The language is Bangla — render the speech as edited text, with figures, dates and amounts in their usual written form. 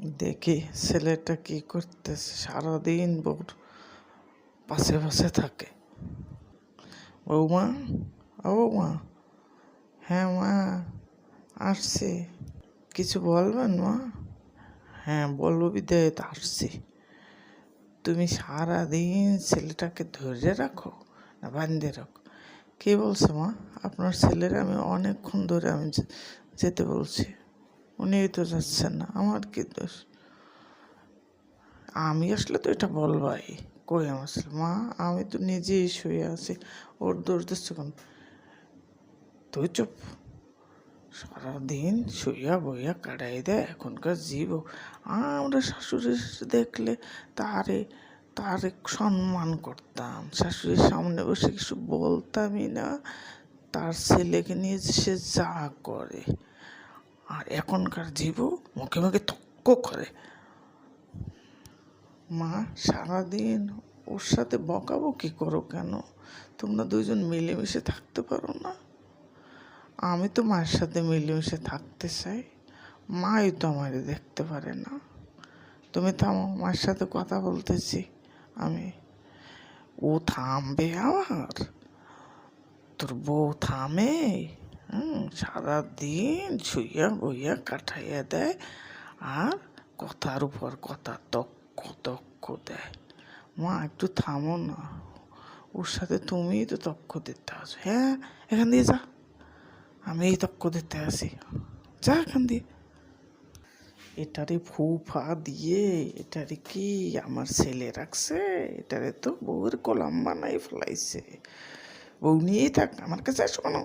দেখি ছেলেটা কি করতেছে, সারাদিন বউর পাশে পাশে থাকে। বৌমা, ও বৌমা। হ্যাঁ মা, আসছি। কিছু বলবেন মা? হ্যাঁ বলবো বিদায় তো আসছি। তুমি সারাদিন ছেলেটাকে ধরে রাখো না বান্ধে রাখো? কে বলছে মা? আপনার ছেলেরা আমি অনেকক্ষণ ধরে আমি যেতে বলছি, উনিই তো যাচ্ছেন না। আমার কি দোষ? আমি আসলে তো এটা বলবাই। কই আমার ছেলে? মা আমি তো নিজেই শুয়ে আছি, ওর দোষ দিচ্ছ কেন? তুই চুপ। সারাদিন শুইয়া বইয়া কাটাই দেয় এখনকার জীব। আমরা শাশুড়ি দেখলে তারে তারে সম্মান করতাম, শাশুড়ির সামনে বসে কিছু বলতামই না। তার ছেলেকে নিয়ে সে যা করে, আর এখনকার জীব মুখে মুখে তক্ক করে। মা সারাদিন ওর সাথে বকাবকি করো কেন? তোমরা দুইজন মিলেমিশে থাকতে পারো না? আমি তো মায়ের সাথে মিলেমিশে থাকতে চাই, মাই তো আমারে দেখতে পারে না। তুমি থামো, মায়ের সাথে কথা বলতেছি আমি। ও থামবে আবার? তোর বউ থামে? সারাদিন শুইয়া বইয়া কাটাইয়া দেয়, আর কথার উপর কথা তক্ক তক্ক দেয়। মা একটু থামো না, ওর সাথে তুমিই তো তক্ক দিতে আসো। হ্যাঁ এখান দিয়ে যা, আমি এই তক্ক দিতে আসি, যা এখান দিয়ে। এটারে ফুফা দিয়ে এটারে কি আমার ছেলে রাখছে? এটারে তো বউয়ের গোলাম বানাই ফেলাইছে। বউ নিয়েই থাক, আমার কাছে আসো কেন?